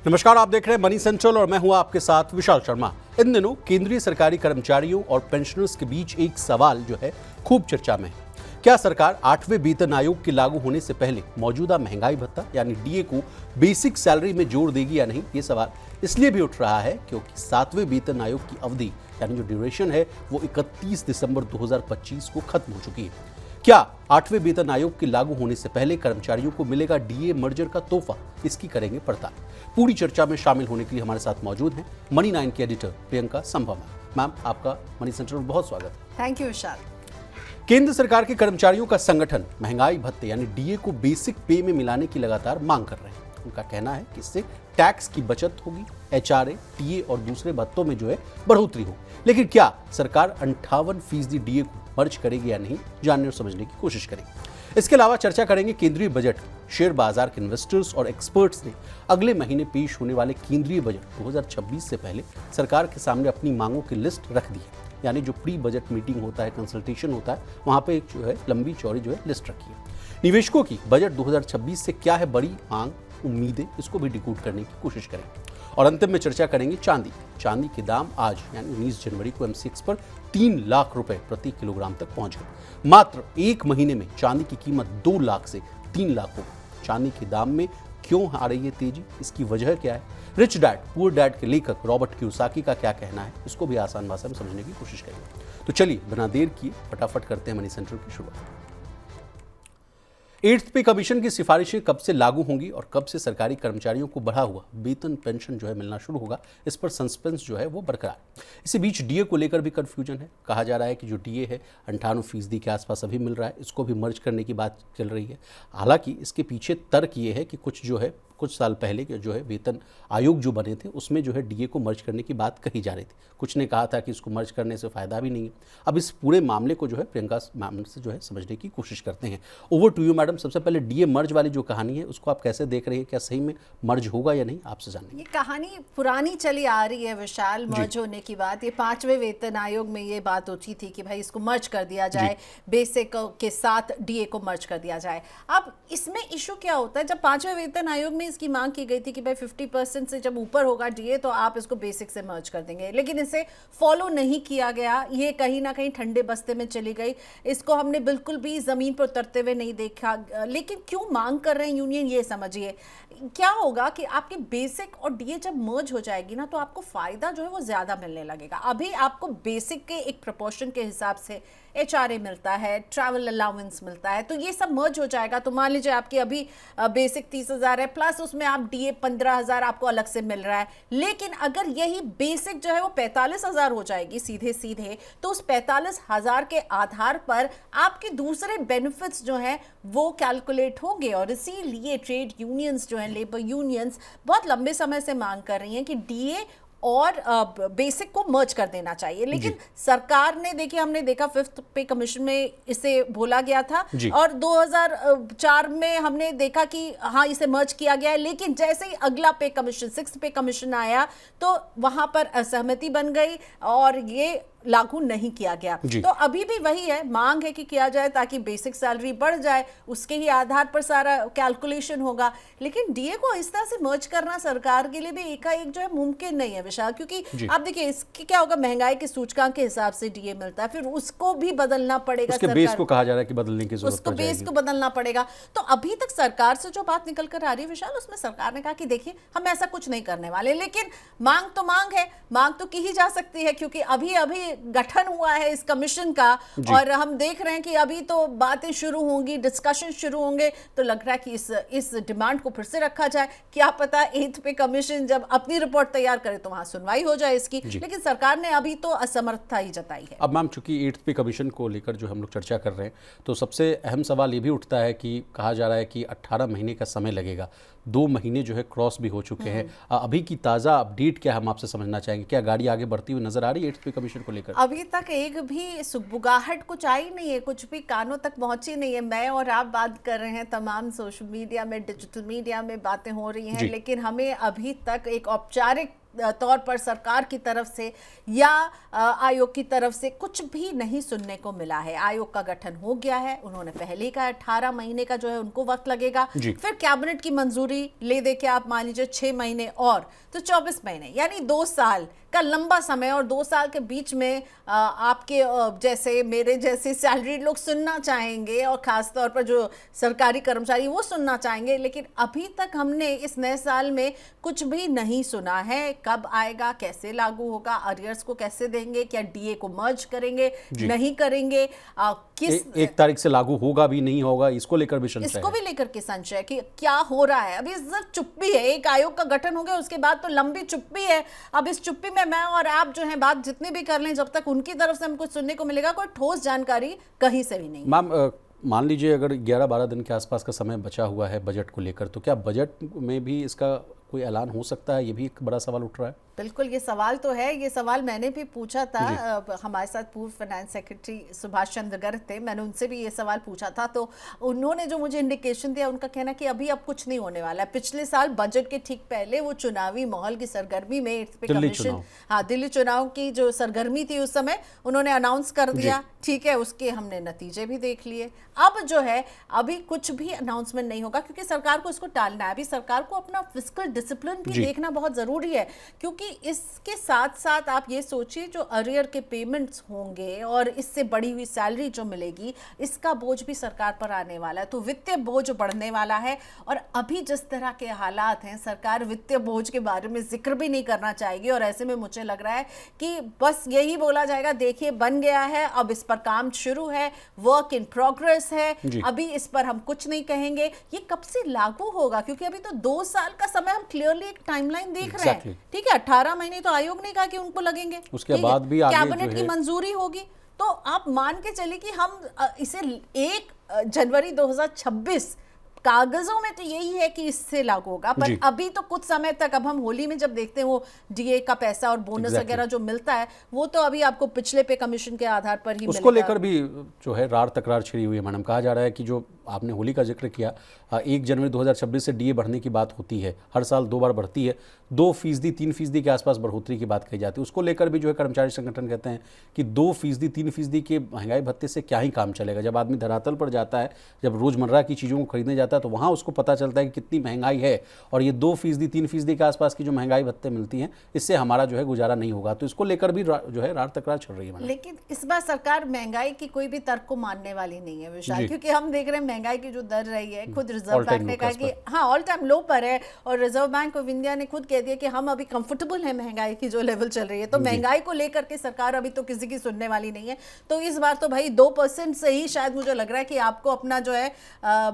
नमस्कार, आप देख रहे हैं मनी सेंट्रल और मैं हूं आपके साथ विशाल शर्मा। इन दिनों केंद्रीय सरकारी कर्मचारियों और पेंशनर्स के बीच एक सवाल जो है खूब चर्चा में है। क्या सरकार 8वें वेतन आयोग के लागू होने से पहले मौजूदा महंगाई भत्ता यानी डीए को बेसिक सैलरी में जोड़ देगी या नहीं? ये सवाल इसलिए भी उठ रहा है क्योंकि 7वें वेतन आयोग की अवधि यानी जो ड्यूरेशन है वो 31 दिसंबर 2025 को खत्म हो चुकी है। क्या 8वें वेतन आयोग के लागू होने से पहले कर्मचारियों को मिलेगा डीए मर्जर का तोहफा? इसकी करेंगे पड़ताल। पूरी चर्चा में शामिल होने के लिए हमारे साथ मौजूद हैं मनी 9 की एडिटर प्रियंका संभव। मैम, आपका मनी सेंटर में बहुत स्वागत है। थैंक यू विशाल। केंद्र सरकार के कर्मचारियों का संगठन महंगाई भत्ते यानी डीए को बेसिक पे में मिलाने की लगातार मांग कर रहे हैं। उनका कहना है कि इससे टैक्स की बचत होगी, एचआरए, टीए और दूसरे भत्तों में जो है बढ़ोतरी हो। लेकिन क्या सरकार 58% डीए को मर्ज करेगी या नहीं, जानने और समझने की कोशिश करेंगे। इसके अलावा चर्चा करेंगे केंद्रीय बजट। शेयर बाजार के इन्वेस्टर्स और एक्सपर्ट्स ने अगले महीने पेश होने वाले केंद्रीय बजट 2026 से पहले सरकार के सामने अपनी मांगों की लिस्ट रख दी है। यानी जो प्री बजट मीटिंग होता है, कंसल्टेशन होता है, वहां पे एक जो है लंबी चौड़ी जो है लिस्ट रखी है। निवेशकों की बजट 2026 से क्या है बड़ी मांग, उम्मीदें, इसको भी डिकोड करने की कोशिश करेंगे। और अंतिम में चर्चा करेंगे चांदी के दाम आज यानी 19 जनवरी को एमसीएक्स पर 3 लाख रुपए प्रति किलोग्राम तक पहुंच गए। मात्र एक महीने में चांदी की कीमत 2 लाख से 3 लाख हो गई। चांदी के दाम में क्यों आ रही है तेजी, इसकी वजह क्या है? रिच डैड पुअर डैड के लेखक रॉबर्ट कियोसाकी का क्या कहना है, इसको भी आसान भाषा में समझने की कोशिश करेंगे। तो चलिए बिना देर किए फटाफट करते हैं मनी सेंट्रल की शुरुआत। 8th पे कमीशन की सिफारिशें कब से लागू होंगी और कब से सरकारी कर्मचारियों को बढ़ा हुआ वेतन पेंशन जो है मिलना शुरू होगा, इस पर सस्पेंस जो है वो बरकरार। इसी बीच डीए को लेकर भी कंफ्यूजन है। कहा जा रहा है कि जो डीए है 98% के आसपास अभी मिल रहा है, इसको भी मर्ज करने की बात चल रही है। हालांकि इसके पीछे तर्क ये है कि कुछ साल पहले के जो है वेतन आयोग जो बने थे उसमें जो है डीए को मर्ज करने की बात कही जा रही थी। कुछ ने कहा था कि इसको मर्ज करने से फायदा भी नहीं है। अब इस पूरे मामले को जो है प्रियंका मैम से जो है समझने की कोशिश करते हैं। Over to you madam. सबसे पहले डीए मर्ज वाली जो कहानी है उसको आप कैसे देख रहे हैं? क्या सही में मर्ज होगा या नहीं, आपसे जानना। ये कहानी पुरानी चली आ रही है विशाल, मर्ज होने की बात। ये 5वें वेतन आयोग में ये बात उठी थी कि भाई इसको मर्ज कर दिया जाए, बेसिक के साथ डीए को मर्ज कर दिया जाए। अब इसमें इशू क्या होता है, जब 5वें वेतन आयोग में इसकी मांग की गई थी कि भाई 50% से जब ऊपर होगा डीए तो आप इसको बेसिक से मर्ज कर देंगे, लेकिन इसे फॉलो नहीं किया गया। ये कहीं ना कहीं ठंडे बस्ते में चली गई। इसको हमने बिल्कुल भी जमीन पर उतरते हुए नहीं देखा। लेकिन क्यों मांग कर रहे हैं यूनियन, ये समझिए। क्या होगा कि आपके बेसिक और डीए जब मर्ज हो जाएगी ना तो आपको फायदा जो है वो ज्यादा मिलने लगेगा। अभी आपको बेसिक के एक प्रोपोर्शन के हिसाब से एचआरए मिलता है, ट्रैवल अलाउंस मिलता है, तो ये सब मर्ज हो जाएगा। तो मान लीजिए आपकी अभी बेसिक 30,000 है, प्लस उसमें आप डीए 15,000 आपको अलग से मिल रहा है। लेकिन अगर यही बेसिक जो है वो 45,000 हो जाएगी सीधे सीधे, तो उस 45,000 के आधार पर आपके दूसरे बेनिफिट्स जो हैं वो कैलकुलेट होंगे। और इसीलिए ट्रेड यूनियंस जो हैं, लेबर यूनियंस बहुत लंबे समय से मांग कर रही हैं कि डीए और बेसिक को मर्ज कर देना चाहिए। लेकिन सरकार ने, देखिए हमने देखा 5th पे कमीशन में इसे बोला गया था और 2004 में हमने देखा कि हाँ इसे मर्ज किया गया है। लेकिन जैसे ही अगला पे कमीशन 6th पे कमीशन आया तो वहां पर असहमति बन गई और ये लागू नहीं किया गया। तो अभी भी वही है, मांग है कि किया जाए ताकि बेसिक सैलरी बढ़ जाए, उसके ही आधार पर सारा कैलकुलेशन होगा। लेकिन डीए को इस तरह से मर्ज करना सरकार के लिए भी एकाएक जो है मुमकिन नहीं है विशाल, क्योंकि आप देखिए इसके क्या होगा, महंगाई के सूचकांक के हिसाब से डीए मिलता है, फिर उसको भी बदलना पड़ेगा। उसके बेस को कहा जा रहा है कि बदलने की जरूरत उसको बेस को बदलना पड़ेगा। तो अभी तक सरकार से जो बात निकल कर आ रही है विशाल, उसमें सरकार ने कहा कि देखिए हम ऐसा कुछ नहीं करने वाले। लेकिन मांग तो मांग है, मांग तो की ही जा सकती है, क्योंकि अभी अभी गठन हुआ है इस कमीशन का और हम देख रहे हैं कि अभी तो बातें शुरू होंगी, डिस्कशन शुरू होंगे। तो लग रहा है कि इस डिमांड को फिर से रखा जाए। क्या पता 8th पे कमीशन जब अपनी रिपोर्ट तैयार करे तो वहां सुनवाई हो जाए इसकी। लेकिन सरकार ने अभी तो असमर्थता ही जताई है। अब मैम, चूंकि 8th पे कमीशन को लेकर जो हम लोग चर्चा कर रहे हैं तो सबसे अहम सवाल ये भी उठता है कि कहा जा रहा है कि 18 महीने का समय लगेगा। 2 महीने जो है क्रॉस भी हो चुके हैं। अभी की ताज़ा अपडेट क्या हम आपसे समझना चाहेंगे? क्या गाड़ी आगे बढ़ती हुई नजर आ रही है 8th पे कमीशन को लेकर? अभी तक एक भी सुगबुगाहट कुछ आई नहीं है, कुछ भी कानों तक पहुंची नहीं है। मैं और आप बात कर रहे हैं, तमाम सोशल मीडिया में, डिजिटल मीडिया में बातें हो रही हैं, लेकिन हमें अभी तक एक औपचारिक तौर पर सरकार की तरफ से या आयोग की तरफ से कुछ भी नहीं सुनने को मिला है। आयोग का गठन हो गया है, उन्होंने पहले ही कहा 18 महीने का जो है उनको वक्त लगेगा, फिर कैबिनेट की मंजूरी ले दे के आप मान लीजिए 6 महीने और तो 24 महीने, यानी 2 साल का लंबा समय। और 2 साल के बीच में आपके जैसे मेरे जैसे सैलरीड लोग सुनना चाहेंगे और खासतौर पर जो सरकारी कर्मचारी वो सुनना चाहेंगे, लेकिन अभी तक हमने इस नए साल में कुछ भी नहीं सुना है। कब आएगा, कैसे लागू होगा, अरियर्स को कैसे देंगे, क्या डीए को मर्ज करेंगे, नहीं करेंगे, किस 1 तारीख से लागू होगा भी नहीं होगा, इसको लेकर भी संशय इसको भी लेकर के संशय कि क्या हो रहा है। अभी सिर्फ चुप्पी है, एक आयोग का गठन हो गया उसके बाद तो लंबी चुप्पी है। अब इस चुप्पी में मैं और आप जो है बात जितनी भी कर लें, जब तक उनकी तरफ से हमको सुनने को मिलेगा कोई ठोस जानकारी कहीं से भी नहीं। मैम मान लीजिए अगर 11-12 दिन के आसपास का समय बचा हुआ है बजट को लेकर, तो क्या बजट में भी इसका कोई ऐलान हो सकता है? ये भी एक बड़ा सवाल उठ रहा है। बिल्कुल, ये सवाल तो है। ये सवाल मैंने भी पूछा था, हमारे साथ पूर्व फाइनेंस सेक्रेटरी सुभाष चंद्र गर्ग थे, मैंने उनसे भी ये सवाल पूछा था, तो उन्होंने जो मुझे इंडिकेशन दिया, उनका कहना कि अभी अब कुछ नहीं होने वाला है। पिछले साल बजट के ठीक पहले वो चुनावी माहौल की सरगर्मी में इस पे कमीशन, हाँ दिल्ली चुनाव की जो सरगर्मी थी उस समय उन्होंने अनाउंस कर दिया, ठीक है, उसके हमने नतीजे भी देख लिए। अब जो है अभी कुछ भी अनाउंसमेंट नहीं होगा क्योंकि सरकार को इसको टालना है। अभी सरकार को अपना फिस्कल डिसिप्लिन भी देखना बहुत जरूरी है, क्योंकि इसके साथ साथ आप ये सोचिए जो अरियर के पेमेंट्स होंगे और इससे बढ़ी हुई सैलरी जो मिलेगी, इसका बोझ भी सरकार पर आने वाला है, तो वित्तीय बोझ बढ़ने वाला है। और अभी जिस तरह के हालात हैं, सरकार वित्तीय बोझ के बारे में जिक्र भी नहीं करना चाहेगी। और ऐसे में मुझे लग रहा है कि बस यही बोला जाएगा, देखिए बन गया है, अब इस पर काम शुरू है, वर्क इन प्रोग्रेस है, अभी इस पर हम कुछ नहीं कहेंगे। ये कब से लागू होगा, क्योंकि अभी तो 2 साल का समय हम क्लियरली एक टाइमलाइन देख रहे हैं, ठीक है। 18 महीने तो आयोग ने कहा कि उनको लगेंगे, उसके बाद भी आगे कैबिनेट की मंजूरी होगी, तो आप मान के चलिए कि हम इसे 1 जनवरी 2026 कागजों में तो यही है कि इससे लागू होगा, पर अभी तो कुछ समय तक, अब हम होली में जब देखते हैं वो डीए का पैसा और बोनस वगैरह जो मिलता है, वो तो अभी आपको पिछले पे कमीशन के आधार पर ही उसको लेकर भी जो है रार तकरार छिड़ी हुई है। मैडम, कहा जा रहा है कि जो आपने होली का जिक्र किया, 1 जनवरी 2026 से डीए बढ़ने की बात होती है, हर साल 2 बार बढ़ती है, 2%, 3% के आसपास बढ़ोतरी की बात कही जाती है। उसको लेकर भी जो है कर्मचारी संगठन कहते हैं कि 2%, 3% के महंगाई भत्ते से क्या ही काम चलेगा। जब आदमी धरातल पर जाता है, जब रोजमर्रा की चीज़ों को खरीदने जाता है, तो वहाँ उसको पता चलता है कि कितनी महंगाई है, और ये 2%, 3% के आसपास की जो महंगाई भत्ते मिलती हैं, इससे हमारा जो है गुजारा नहीं होगा। तो इसको लेकर भी जो है रार तकरार चल रही है। लेकिन इस बार सरकार महंगाई की कोई भी तर्क को मानने वाली नहीं है विशाल, क्योंकि हम देख रहे हैं महंगाई की जो दर रही है, खुद रिजर्व बैंक ने कहा कि हाँ ऑल टाइम लो पर है, और रिजर्व बैंक ऑफ इंडिया ने खुद कह दिया कि हम अभी कंफर्टेबल है महंगाई की जो लेवल चल रही है। तो महंगाई को लेकर के सरकार अभी तो किसी की सुनने वाली नहीं है। तो इस बार तो भाई 2% से ही शायद मुझे लग रहा है कि आपको अपना जो है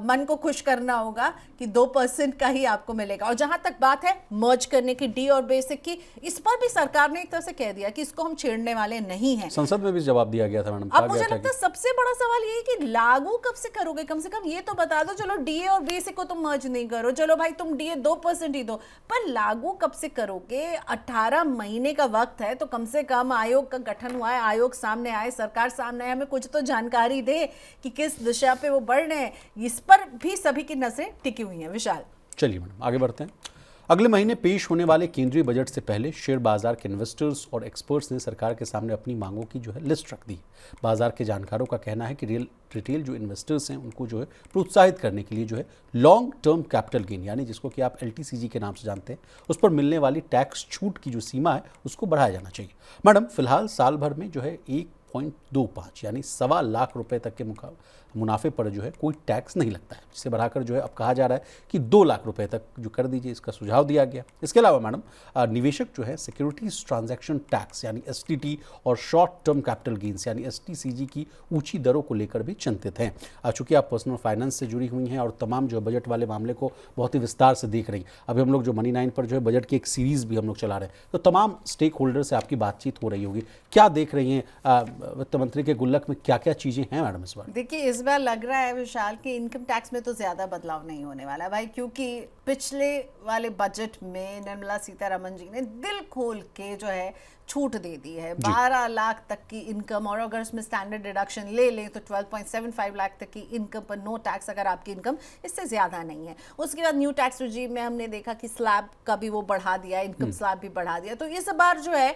मन को खुश करना होगा कि 2% का ही आपको मिलेगा। और जहां तक बात है मर्ज करने की डी और बेसिक की, इस पर भी सरकार ने एक तरह से कह दिया कि इसको हम छेड़ने वाले नहीं हैं। संसद में भी जवाब दिया गया था मैडम। अब मुझे लगता है सबसे बड़ा सवाल ये है कि लागू कब से करोगे, कम से कम ये तो बता दो। चलो डीए और बेसिक को तुम मर्ज नहीं करो, चलो भाई तुम डीए 2% ही दो, पर लागू कब से करोगे? 18 महीने का वक्त है, तो कम से कम आयोग का गठन हुआ है, आयोग सामने आए, सरकार सामने आए, हमें कुछ तो जानकारी दे कि किस दिशा पे वो बढ़ रहे हैं। इस पर भी सभी की नजरें टिकी हुई हैं विशाल। चलिए मैडम आगे बढ़ते हैं। अगले महीने पेश होने वाले केंद्रीय बजट से पहले शेयर बाजार के इन्वेस्टर्स और एक्सपर्ट्स ने सरकार के सामने अपनी मांगों की जो है लिस्ट रख दी। बाजार के जानकारों का कहना है कि रिटेल जो इन्वेस्टर्स हैं उनको जो है प्रोत्साहित करने के लिए जो है लॉन्ग टर्म कैपिटल गेन, यानी जिसको कि आप LTCG के नाम से जानते हैं, उस पर मिलने वाली टैक्स छूट की जो सीमा है उसको बढ़ाया जाना चाहिए। मैडम, फिलहाल साल भर में जो है 1.25 यानी 1.25 लाख रुपए तक के मुनाफे पर जो है कोई टैक्स नहीं लगता है, जिसे बढ़ाकर जो है अब कहा जा रहा है कि 2 लाख रुपए तक जो कर दीजिए, इसका सुझाव दिया गया। इसके अलावा मैडम निवेशक जो है सिक्योरिटीज ट्रांजैक्शन टैक्स यानी STT और शॉर्ट टर्म कैपिटल गेन्स यानी STCG की ऊंची दरों को लेकर भी चिंतित हैं। चूंकि आप पर्सनल फाइनेंस से जुड़ी हुई हैं और तमाम जो बजट वाले मामले को बहुत ही विस्तार से देख रही हैं, अभी हम लोग जो मनी 9 पर जो है बजट की एक सीरीज़ भी हम लोग चला रहे हैं, तो तमाम स्टेक होल्डर से आपकी बातचीत हो रही होगी। क्या देख रही हैं वित्त मंत्री के गुल्लक में क्या क्या चीजें हैं मैडम इस बार? देखिए, इस बार लग रहा है विशाल कि इनकम टैक्स में तो ज्यादा बदलाव नहीं होने वाला भाई, क्योंकि पिछले वाले बजट में निर्मला सीतारमण जी ने दिल खोल के जो है छूट दे दी है 12 लाख तक की इनकम, और अगर उसमें स्टैंडर्ड डिडक्शन ले लें तो 12.75 लाख तक की इनकम पर नो टैक्स, अगर आपकी इनकम इससे ज्यादा नहीं है। उसके बाद न्यू टैक्स रिजीम में हमने देखा कि स्लैब का भी वो बढ़ा दिया, इनकम स्लैब भी बढ़ा दिया। तो इस बार जो है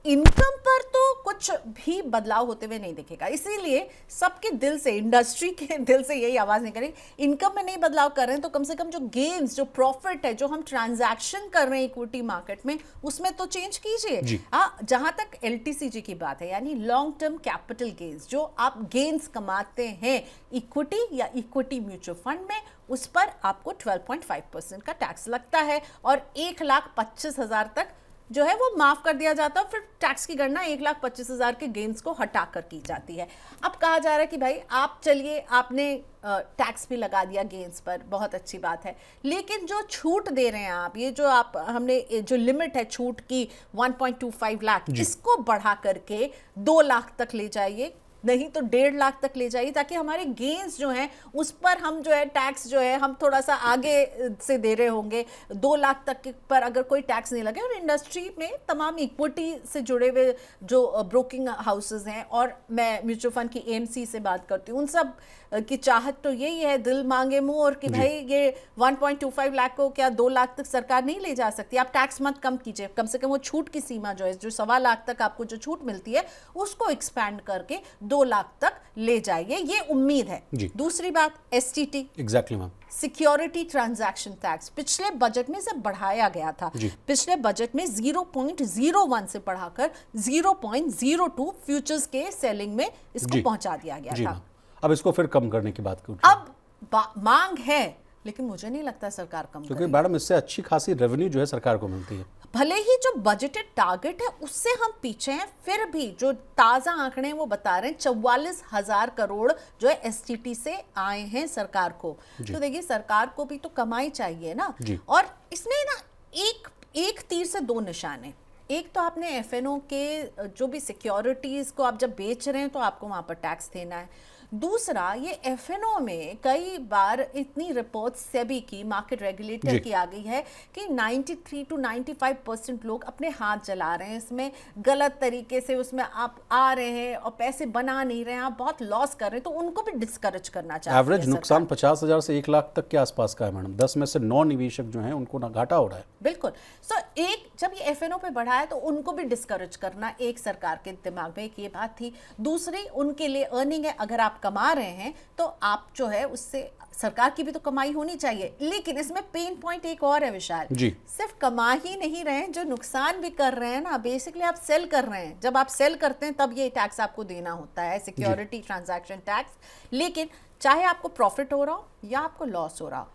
इनकम पर तो कुछ भी बदलाव होते हुए नहीं दिखेगा, इसीलिए सबके दिल से, इंडस्ट्री के दिल से यही आवाज निकली, इनकम में नहीं बदलाव कर रहे हैं तो कम से कम जो गेन्स, जो प्रॉफिट है, जो हम ट्रांजैक्शन कर रहे हैं इक्विटी मार्केट में, उसमें तो चेंज कीजिए। जहां तक LTCG की बात है, यानी लॉन्ग टर्म कैपिटल गेन्स, जो आप गेन्स कमाते हैं इक्विटी या इक्विटी म्यूचुअल फंड में, उस पर आपको 12.5% का टैक्स लगता है, और 1,25,000 तक जो है वो माफ कर दिया जाता है। फिर टैक्स की गणना 1,25,000 के गेन्स को हटाकर की जाती है। अब कहा जा रहा है कि भाई आप चलिए, आपने टैक्स भी लगा दिया गेन्स पर, बहुत अच्छी बात है, लेकिन जो छूट दे रहे हैं आप, ये जो आप हमने जो लिमिट है छूट की 1.25 लाख, इसको बढ़ा करके 2 लाख तक ले जाइए, नहीं तो 1.5 लाख तक ले जाइए, ताकि हमारे गेन्स जो हैं उस पर हम जो है टैक्स जो है हम थोड़ा सा आगे से दे रहे होंगे। 2 लाख तक पर अगर कोई टैक्स नहीं लगे, और इंडस्ट्री में तमाम इक्विटी से जुड़े हुए जो ब्रोकिंग हाउसेज हैं, और मैं म्यूचुअल फंड की AMC से बात करती हूँ, उन सब की चाहत तो यही है, दिल मांगे मुंह, और कि भाई ये 1.25 लाख को क्या 2 लाख तक सरकार नहीं ले जा सकती। आप टैक्स मत कम कीजिए, कम से कम वो छूट की सीमा जो है, जो 1.25 लाख तक आपको जो छूट मिलती है, उसको एक्सपैंड करके 2 लाख तक ले जाइए, ये उम्मीद है। दूसरी बात, STT, exactly ma'am, security transaction tax, पिछले बजट में इसे बढ़ाया गया था। पिछले बजट में 0.01 से बढ़ाकर 0.02 फ्यूचर्स के सेलिंग में इसको पहुंचा दिया गया था। अब इसको फिर कम करने की बात क्यों? अब मांग है, लेकिन मुझे नहीं लगता सरकार कम क्योंकि मैडम इससे अच्छी खासी रेवेन्यू जो है सरकार को मिलती है। भले ही जो बजटेड टारगेट है उससे हम पीछे हैं, फिर भी जो ताजा आंकड़े वो बता रहे हैं 44,000 करोड़ जो है STT से आए हैं सरकार को। तो देखिए, सरकार को भी तो कमाई चाहिए ना, और इसमें ना एक तीर से 2 निशान है। एक तो आपने FNO के जो भी सिक्योरिटीज को आप जब बेच रहे हैं तो आपको वहां पर टैक्स देना है। दूसरा, ये FNO में कई बार इतनी रिपोर्ट सेबी की, मार्केट रेगुलेटर की आ गई है कि 93 to 95% लोग अपने हाथ जला रहे हैं इसमें, गलत तरीके से उसमें आप आ रहे हैं और पैसे बना नहीं रहे हैं, आप बहुत लॉस कर रहे हैं, तो उनको भी डिस्करेज करना चाहिए। एवरेज नुकसान 50,000 से 1 लाख तक के आसपास का है मैडम। 10 में से 9 निवेशक जो हैं उनको ना घाटा हो रहा है। बिल्कुल। सो एक, जब ये FNO पे बढ़ा है तो उनको भी डिस्करेज करना एक सरकार के दिमाग में एक ये बात थी। दूसरी, उनके लिए अर्निंग है, अगर आप कमा रहे हैं तो आप जो है उससे सरकार की भी तो कमाई होनी चाहिए। लेकिन इसमें पेन पॉइंट एक और है विशाल, सिर्फ कमा ही नहीं रहे हैं, जो नुकसान भी कर रहे हैं ना, बेसिकली आप सेल कर रहे हैं। जब आप सेल करते हैं तब ये टैक्स आपको देना होता है, सिक्योरिटी ट्रांजैक्शन टैक्स। लेकिन चाहे आपको प्रॉफिट हो रहा हो या आपको लॉस हो रहा हो,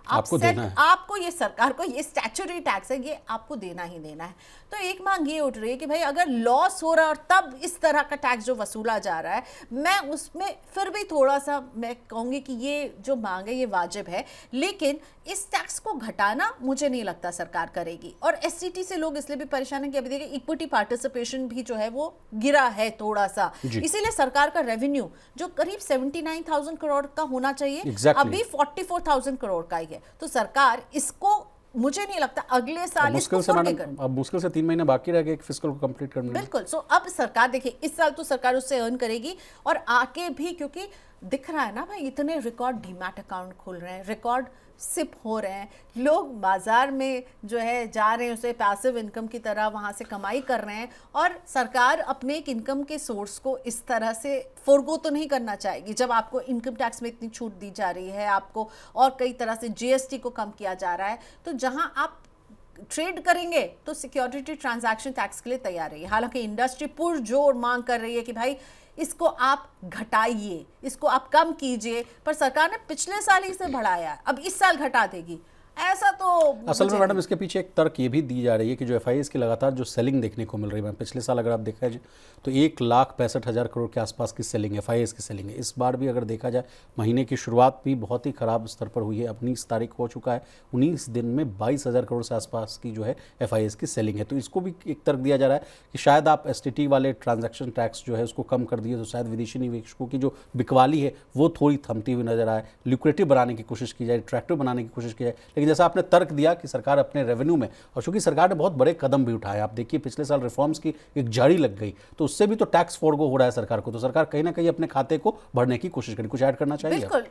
आपको ये सरकार को ये स्टैच्यूटरी टैक्स है, ये आपको देना ही देना है। तो एक मांग ये उठ रही है कि भाई अगर लॉस हो रहा है और तब इस तरह का टैक्स जो वसूला जा रहा है, मैं उसमें फिर भी थोड़ा सा मैं कहूंगी कि ये जो मांग है ये वाजिब है, लेकिन इस टैक्स को घटाना मुझे नहीं लगता सरकार करेगी। और STT से लोग इसलिए भी परेशान है कि अभी देखिए इक्विटी पार्टिसिपेशन भी जो है वो गिरा है थोड़ा सा, इसीलिए सरकार का रेवेन्यू जो करीब 79,000 करोड़ का होना चाहिए, अभी 44,000 करोड़ का ही है। तो सरकार इसको, मुझे नहीं लगता अगले साल मुश्किल से मैडम, अब मुश्किल से 3 महीने बाकी रह गए एक फिस्कल को कंप्लीट करने में। बिल्कुल। सो अब सरकार देखिए, इस साल तो सरकार उससे अर्न करेगी, और आगे भी, क्योंकि दिख रहा है ना भाई, इतने रिकॉर्ड डीमैट अकाउंट खुल रहे हैं, रिकॉर्ड सिप हो रहे हैं, लोग बाजार में जो है जा रहे हैं, उसे पैसिव इनकम की तरह वहां से कमाई कर रहे हैं, और सरकार अपने एक इनकम के सोर्स को इस तरह से फोरगो तो नहीं करना चाहेगी। जब आपको इनकम टैक्स में इतनी छूट दी जा रही है, आपको और कई तरह से GST को कम किया जा रहा है, तो जहां आप ट्रेड करेंगे तो सिक्योरिटी ट्रांजैक्शन टैक्स के लिए तैयार रहिए। हालांकि इंडस्ट्री पुरजोर मांग कर रही है कि भाई इसको आप घटाइए, इसको आप कम कीजिए, पर सरकार ने पिछले साल ही इसे बढ़ाया, अब इस साल घटा देगी। ऐसा तो असल में मुझे मैडम इसके पीछे एक तर्क ये भी दी जा रही है कि जो एफआईएस की लगातार जो सेलिंग देखने को मिल रही है, पिछले साल अगर आप देखा जाए तो 1,65,000 करोड़ के आसपास की सेलिंग एफआईएस की सेलिंग है। इस बार भी अगर देखा जाए महीने की शुरुआत भी बहुत ही खराब स्तर पर हुई है। अब 19 तारीख हो चुका है, 19 दिन में 22,000 करोड़ से आसपास की जो है एफआईएस की सेलिंग है। तो इसको भी एक तर्क दिया जा रहा है कि शायद आप एसटीटी वाले ट्रांजैक्शन टैक्स जो है उसको कम कर दिए तो शायद विदेशी निवेशकों की जो बिकवाली है वो थोड़ी थमती हुई नजर आए, लिक्विडिटी बनाने की कोशिश की जाए, अट्रैक्टिव बनाने की कोशिश की जाए। लेकिन जैसा आपने तर्क दिया कि सरकार अपने रेवेन्यू में, और चूंकि सरकार ने बहुत बड़े कदम भी उठाए, आप देखिए पिछले साल रिफॉर्म्स की एक जारी लग गई तो उससे भी तो टैक्स फोरगो हो रहा है सरकार को, तो सरकार कहीं ना कहीं अपने खाते को भरने की कोशिश करेगी। कुछ ऐड करना चाहिए? बिल्कुल।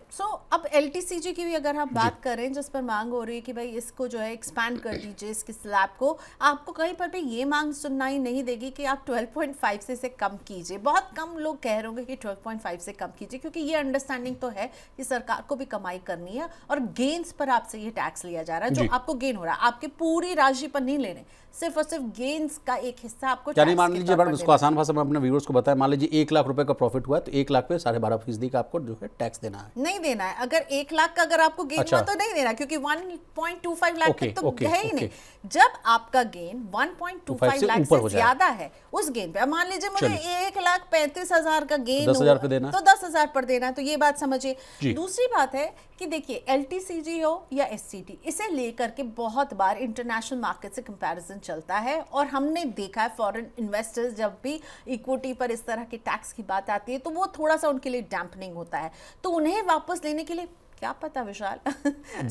अब एलटीसीजी की भी अगर हम बात करें, जिस पर मांग हो रही है कि भाई इसको जो है एक्सपैंड कर दीजिए इसकी स्लैब को, आपको कहीं पर भी ये मांग सुननाई नहीं देगी कि आप 12.5 से इसे कम कीजिए। बहुत कम लोग कह रहे होंगे कि 12.5 से कम कीजिए, क्योंकि ये अंडरस्टैंडिंग तो है कि सरकार को भी कमाई करनी है और गेन्स पर आपसे ये टैक्स लिया जा रहा है। जो आपको गेन हो रहा है आपके पूरी राशि पर नहीं लेने, सिर्फ और सिर्फ गेन्स का एक हिस्सा आपको यानी मान लीजिए मैडम, इसको आसान भाषा में अपने व्यूअर्स को बताएं, मान लीजिए 1 लाख रुपए का प्रॉफिट हुआ है तो 1 लाख पे 12.5% का आपको जो है टैक्स देना है। नहीं देना है। अगर 1 लाख का अगर आपको गेन हुआ तो नहीं देना, क्योंकि 1.25 लाख तक तो है ही नहीं। जब आपका गेन 1.25 लाख से ज्यादा है उस गेन पे, मान लीजिए मुझे 1,35,000 का गेन 10,000 पे देना तो 10,000 पर देना है, तो ये बात समझिए। दूसरी बात है कि देखिए एलटीसीजी हो या एससीटी, इसे लेकर के बहुत बार इंटरनेशनल मार्केट से कंपैरिजन चलता है और हमने देखा है फॉरेन इन्वेस्टर्स जब भी इक्विटी पर इस तरह के टैक्स की बात आती है तो वो थोड़ा सा उनके लिए डैम्पनिंग होता है। तो उन्हें वापस लेने के लिए क्या पता विशाल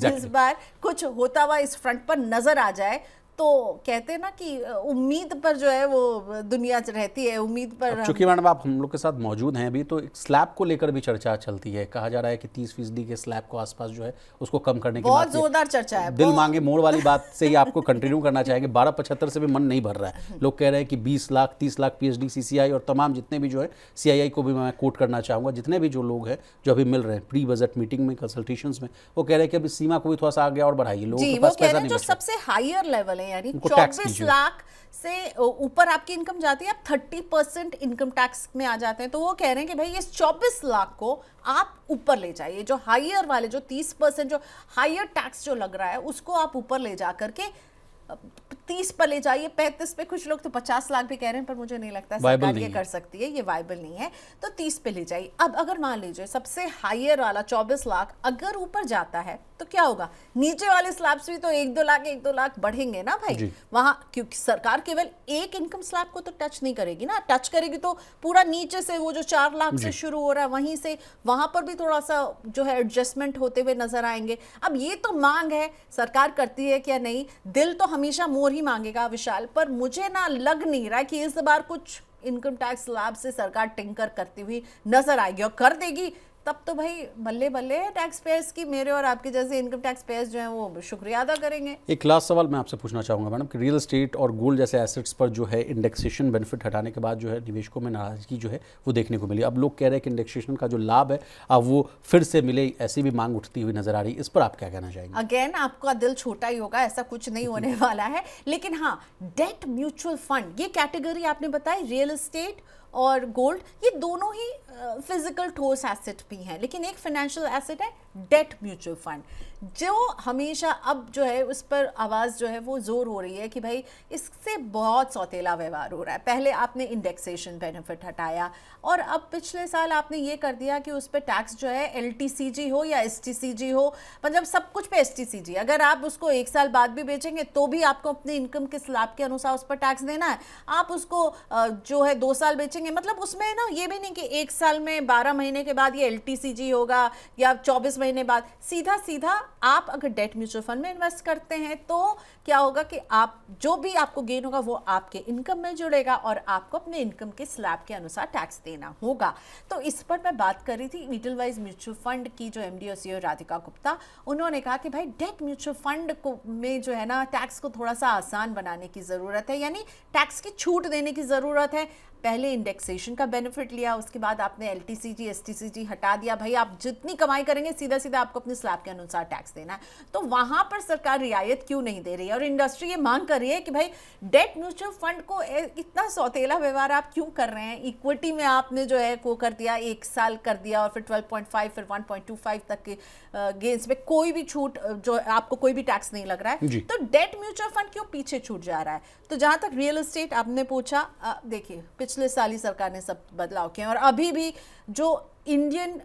इस बार कुछ होता हुआ इस फ्रंट पर नजर आ जाए। तो कहते हैं ना कि उम्मीद पर जो है वो दुनिया रहती है, उम्मीद पर। चूंकि मैडम आप हम लोग के साथ मौजूद हैं अभी, तो एक स्लैब को लेकर भी चर्चा चलती है। कहा जा रहा है कि 30% के स्लैब को आसपास जो है उसको कम करने की बहुत जोरदार चर्चा है। दिल मांगे मोड़ वाली बात से ही आपको कंटिन्यू करना चाहेंगे। 12.75 से भी मन नहीं भर रहा है। लोग कह रहे हैं कि 20 लाख 30 लाख पीएचडी सीसीआई और तमाम जितने भी जो है सीआईआई को भी मैं कोट करना चाहूँगा, जितने भी जो लोग हैं जो अभी मिल रहे हैं प्री बजट मीटिंग में कंसल्टेशंस में, वो कह रहे हैं कि अभी सीमा को भी थोड़ा सा आगे और बढ़ाइए। लोगों के पास पैसा नहीं बच रहा। जो सबसे हायर लेवल है यानी 24 लाख से ऊपर आपकी इनकम जाती है, आप 30% इनकम टैक्स में आ जाते हैं। तो वो कह रहे हैं कि भाई इस 24 लाख को आप ऊपर ले जाइए, जो हायर वाले जो 30% जो हायर टैक्स जो लग रहा है उसको आप ऊपर ले जा करके 30 पर ले जाइए, 35 पे, कुछ लोग तो 50 लाख भी कह रहे हैं, पर मुझे नहीं लगता सरकार ये कर सकती है, ये वायबल नहीं है। तो 30 पे ले जाइए। अब अगर मान लीजिए सबसे हायर वाला 24 लाख अगर ऊपर जाता है तो क्या होगा, नीचे वाले स्लैब्स भी तो 1-2 लाख बढ़ेंगे ना भाई वहां, क्योंकि सरकार केवल एक इनकम स्लैब को तो टच नहीं करेगी ना, टच करेगी तो पूरा नीचे से वो जो 4 लाख से शुरू हो रहा है वहीं से वहां पर भी थोड़ा सा जो है एडजस्टमेंट होते हुए नजर आएंगे। अब ये तो मांग है, सरकार करती है क्या नहीं, दिल तो हमेशा मोर ही मांगेगा विशाल, पर मुझे ना लग नहीं रहा कि इस बार कुछ इनकम टैक्स स्लैब से सरकार टिंकर करती हुई नजर आएगी, और कर देगी तब तो भाई बल्ले बल्ले है टैक्स पेयर्स की, मेरे और आपके जैसे इनकम टैक्स पेयर्स जो हैं वो शुक्रिया अदा करेंगे। एक लास्ट सवाल मैं आपसे पूछना चाहूँगा मैडम कि रियल एस्टेट और गोल्ड जैसे एसेट्स पर जो है इंडेक्सेशन बेनिफिट हटाने के बाद जो है निवेशकों में नाराजगी जो है वो देखने को मिली। अब लोग कह रहे हैं कि इंडेक्सेशन का जो लाभ है अब वो फिर से मिले, ऐसी भी मांग उठती हुई नजर आ रही है। इस पर आप क्या कहना चाहेंगे? अगेन आपका दिल छोटा ही होगा, ऐसा कुछ नहीं होने वाला है। लेकिन हाँ, डेट म्यूचुअल फंड ये कैटेगरी आपने बताई, रियल एस्टेट और गोल्ड, ये दोनों ही फिजिकल ठोस एसेट भी हैं, लेकिन एक फाइनेंशियल एसेट है डेट म्यूचुअल फंड, जो हमेशा अब जो है उस पर आवाज़ जो है वो जोर हो रही है कि भाई इससे बहुत सौतेला व्यवहार हो रहा है। पहले आपने इंडेक्सेशन बेनिफिट हटाया और अब पिछले साल आपने ये कर दिया कि उस पर टैक्स जो है एलटीसीजी हो या एसटीसीजी हो, मतलब सब कुछ पे एसटीसीजी, अगर आप उसको 1 साल बाद भी बेचेंगे तो भी आपको अपने इनकम के स्लैब के अनुसार उस पर टैक्स देना है। आप उसको जो है 2 साल बेचेंगे, मतलब उसमें ना ये भी नहीं कि 1 साल में 12 महीने के बाद ये एलटीसीजी होगा या 24 महीने बाद, सीधा सीधा आप अगर डेट म्यूचुअल फंड में इन्वेस्ट करते हैं तो क्या होगा कि आप जो भी आपको गेन होगा वो आपके इनकम में जुड़ेगा और आपको अपने इनकम के स्लैब के अनुसार टैक्स देना होगा। तो इस पर मैं बात कर रही थी ईडलवाइज म्यूचुअल फंड की जो एमडी और सीईओ राधिका गुप्ता, उन्होंने कहा कि भाई डेट म्यूचुअल फंड को में जो है ना टैक्स को थोड़ा सा आसान बनाने की ज़रूरत है, यानी टैक्स की छूट देने की ज़रूरत है। पहले इंडेक्सेशन का बेनिफिट लिया, उसके बाद आपने LTCG STCG हटा दिया। भाई आप जितनी कमाई करेंगे सीधा सीधा आपको अपने स्लैब के अनुसार टैक्स देना है, तो वहां पर सरकार रियायत क्यों नहीं दे रही है? और इंडस्ट्री ये मांग कर रही है कि भाई डेट म्यूचुअल फंड को इतना सौतेला व्यवहार आप क्यों कर रहे हैं? इक्विटी में आपने जो है वो कर दिया, 1 साल कर दिया, और फिर 12.5 फिर 1.25 तक के गेन्स में कोई भी छूट, जो आपको कोई भी टैक्स नहीं लग रहा है, तो डेट म्यूचुअल फंड क्यों पीछे छूट जा रहा है? तो जहां तक रियल एस्टेट आपने पूछा, देखिए पिछले साल ही सरकार ने सब बदलाव किए, और अभी भी जो इंडियन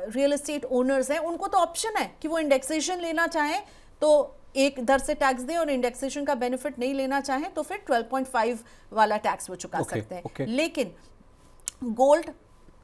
रियल एस्टेट ओनर्स हैं उनको तो ऑप्शन है कि वो इंडेक्सेशन लेना चाहें तो एक दर से टैक्स दें, और इंडेक्सेशन का बेनिफिट नहीं लेना चाहें तो फिर 12.5 वाला टैक्स वो चुका सकते हैं। लेकिन गोल्ड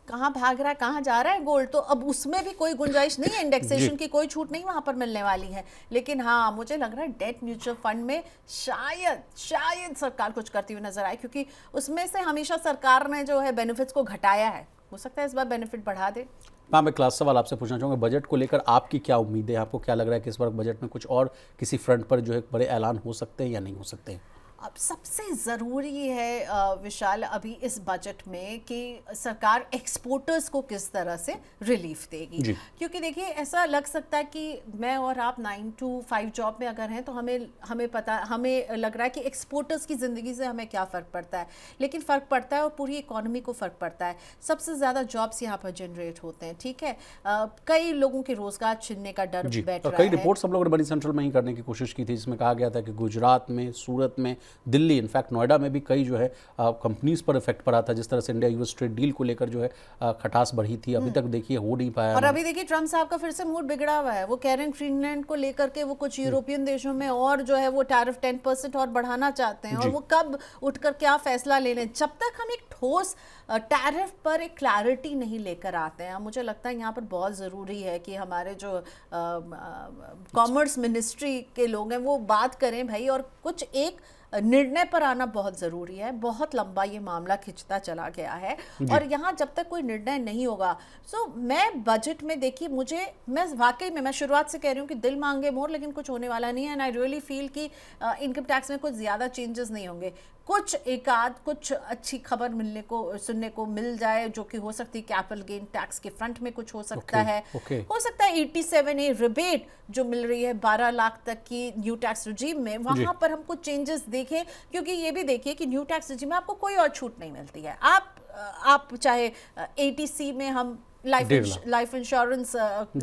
कहाँ भाग रहा है, कहाँ जा रहा है गोल्ड? तो अब उसमें भी कोई गुंजाइश नहीं है, इंडेक्सेशन की कोई छूट नहीं वहां पर मिलने वाली है। लेकिन हाँ, मुझे लग रहा है डेट म्यूचुअल फंड में शायद सरकार कुछ करती हुई नजर आए, क्योंकि उसमें से हमेशा सरकार ने जो है बेनिफिट्स को घटाया है। हो सकता है इस बार बेनिफिट बढ़ा दे। मैं क्लास सवाल आपसे पूछना चाहूँगा, बजट को लेकर आपकी क्या उम्मीदें हैं? आपको क्या लग रहा है कि इस बार बजट में कुछ और किसी फ्रंट पर जो है बड़े ऐलान हो सकते हैं या नहीं हो सकते हैं? अब सबसे ज़रूरी है विशाल अभी इस बजट में कि सरकार एक्सपोर्टर्स को किस तरह से रिलीफ देगी, क्योंकि देखिए ऐसा लग सकता है कि मैं और आप 9 to 5 जॉब में अगर हैं तो हमें लग रहा है कि एक्सपोर्टर्स की ज़िंदगी से हमें क्या फ़र्क पड़ता है, लेकिन फ़र्क पड़ता है और पूरी इकोनॉमी को फ़र्क पड़ता है। सबसे ज़्यादा जॉब्स यहाँ पर जनरेट होते हैं, ठीक है। कई लोगों के रोज़गार छिनने का डर बैठ रहा है। कई रिपोर्ट्स हम लोगों ने बड़ी सेंट्रल में ही करने की कोशिश की थी, जिसमें कहा गया था कि गुजरात में, सूरत में, दिल्ली, इनफैक्ट नोएडा में भी कई जो है कंपनीज पर इफेक्ट पड़ा था, जिस तरह से इंडिया यूएस ट्रेड डील को लेकर जो है खटास बढ़ी थी। अभी तक देखिए हो नहीं पाया। और अभी देखिए ट्रम्प साहब का फिर से मूड बिगड़ा हुआ है। वो कह रहे हैं ग्रीनलैंड को लेकर के वो कुछ यूरोपियन देशों में और जो है वो टैरिफ 10% और बढ़ाना चाहते हैं, और वो कब उठकर क्या फैसला ले लें। जब तक हम एक ठोस टैरिफ पर एक क्लैरिटी नहीं लेकर आते हैं, मुझे लगता है यहाँ पर बहुत ज़रूरी है कि हमारे जो कॉमर्स मिनिस्ट्री के लोग हैं वो बात करें भाई, और कुछ एक निर्णय पर आना बहुत ज़रूरी है। बहुत लंबा ये मामला खिंचता चला गया है, और यहाँ जब तक कोई निर्णय नहीं होगा, मैं बजट में देखिए मैं वाकई में, मैं शुरुआत से कह रही हूँ कि दिल मांगे मोर, लेकिन कुछ होने वाला नहीं है। एंड आई रियली फील कि इनकम टैक्स में कुछ ज़्यादा चेंजेस नहीं होंगे। कुछ अच्छी खबर सुनने को मिल जाए, जो कि हो सकती है कैपिटल गेन टैक्स के फ्रंट में कुछ हो सकता है। हो सकता है 87A रिबेट जो मिल रही है 12 लाख तक की न्यू टैक्स रिजीम में, वहां पर हम कुछ चेंजेस देखें, क्योंकि ये भी देखिए कि न्यू टैक्स रिजीम में आपको कोई और छूट नहीं मिलती है। आप चाहे ATC में हम लाइफ इंश्योरेंस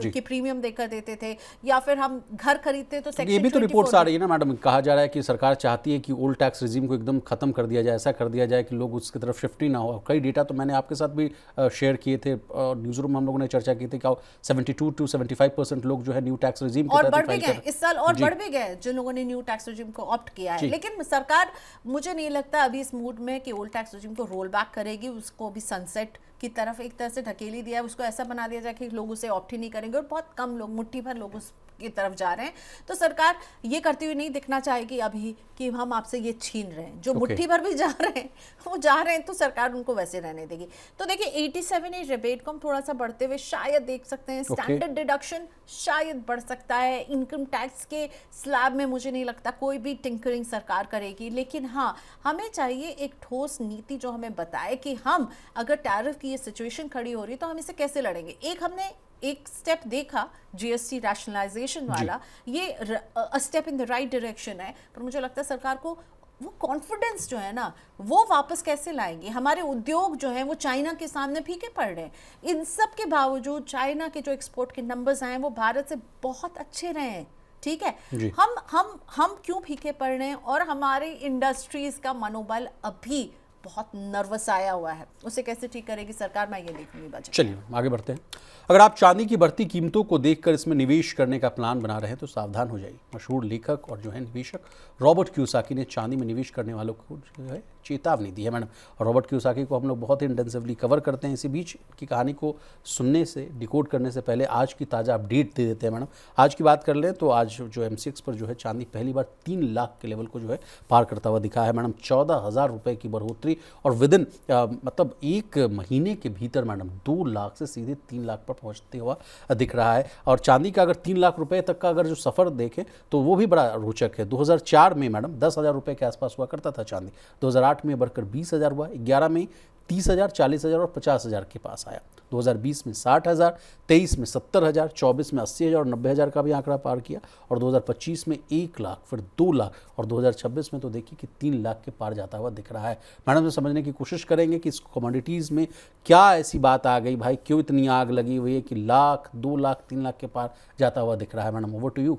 की प्रीमियम देकर देते थे, या फिर हम घर खरीदते तो सेक्शन ये भी तो रिपोर्ट्स आ रही है ना मैडम, कहा जा रहा है कि सरकार चाहती है कि ओल्ड टैक्स रिजीम को एकदम खत्म कर दिया जाए, ऐसा कर दिया जाए कि लोग उसकी तरफ शिफ्ट ही ना हो। कई डेटा तो मैंने आपके साथ भी शेयर किए थे, न्यूज रूम में हम लोगों ने चर्चा की थी कि 72 to 75% लोग जो है न्यू टैक्स रिजीम और बढ़ भी गए इस साल, और बढ़ भी गए जिन लोगों ने न्यू टैक्स रिजीम को ऑप्ट किया है। लेकिन सरकार, मुझे नहीं लगता अभी इस मूड में कि ओल्ड टैक्स रिजीम को रोल बैक करेगी। उसको भी सनसेट की तरफ एक तरह से ढकेली दिया है, उसको ऐसा बना दिया जाए कि लोग उसे ऑप्ट ही नहीं करेंगे, और बहुत कम लोग, मुट्ठी भर लोग उसकी तरफ जा रहे हैं। तो सरकार ये करती हुई नहीं दिखना चाहेगी अभी कि हम आपसे ये छीन रहे हैं। जो मुट्ठी भर भी जा रहे हैं वो जा रहे हैं, तो सरकार उनको वैसे रहने देगी। तो देखिए 87A रिबेट को हम थोड़ा सा बढ़ते हुए शायद देख सकते हैं। स्टैंडर्ड डिडक्शन शायद बढ़ सकता है। इनकम टैक्स के स्लैब में मुझे नहीं लगता कोई भी टिंकरिंग सरकार करेगी, लेकिन हाँ, हमें चाहिए एक ठोस नीति जो हमें बताए कि हम अगर टैरिफ की ये सिचुएशन खड़ी हो रही है तो हम इसे कैसे लड़ेंगे। हमने एक स्टेप देखा GST रैशनलाइजेशन वाला, ये a step in the right direction है, पर मुझे लगता है सरकार को वो कॉन्फिडेंस जो है ना वो वापस कैसे लाएंगे। हमारे उद्योग जो हैं वो चाइना के सामने फीके पड़ रहे हैं। इन सब के बावजूद चाइना के जो एक्सपोर्ट के नंबर्स आए हैं वो भारत से बहुत अच्छे रहे हैं, ठीक है। हम क्यों फीके पड़ रहे हैं, और हमारी इंडस्ट्रीज का मनोबल अभी बहुत नर्वस आया हुआ है, उसे कैसे ठीक करेगी सरकार, मैं ये देखूंगी बजट। चलिए आगे बढ़ते हैं। अगर आप चांदी की बढ़ती कीमतों को देखकर इसमें निवेश करने का प्लान बना रहे हैं तो सावधान हो जाइए। मशहूर लेखक और जो है निवेशक रॉबर्ट कियोसाकी ने चांदी में निवेश करने वालों को जो है चेतावनी दी है मैडम। और रॉबर्ट कियोसाकी को हम लोग बहुत ही इंटेंसिवली कवर करते हैं। इसी बीच की कहानी को सुनने से, डिकोड करने से पहले आज की ताज़ा अपडेट दे देते हैं मैडम। आज की बात कर लें तो आज जो MCX पर जो है चांदी पहली बार 3 लाख के लेवल को जो है पार करता हुआ दिखा है मैडम। 14,000 रुपये की बढ़ोतरी, और विदिन मतलब एक महीने के भीतर मैडम 2 लाख से सीधे 3 लाख पर पहुंचते हुआ दिख रहा है। और चांदी का अगर 3 लाख रुपए तक का अगर जो सफ़र देखें तो वो भी बड़ा रोचक है। 2004 में मैडम 10,000 रुपये के आसपास हुआ करता था चांदी। 2008 2008 में बढ़कर 20,000 हुआ, 11 में 30,000, 40,000 और 50,000 के पास आया। 2020 में 60,000, 23 में 70,000, 24 में 80,000 और 90,000 का भी आंकड़ा पार किया और 2025 में 1 लाख, फिर 2 लाख और 2026 में तो देखिए कि 3 लाख के पार जाता हुआ दिख रहा है। मैडम से समझने की कोशिश करेंगे कि इस कमोडिटीज़ में क्या ऐसी बात आ गई भाई, क्यों इतनी आग लगी हुई है कि लाख, 2 लाख, 3 लाख के पार जाता हुआ दिख रहा है। Madam, over to you.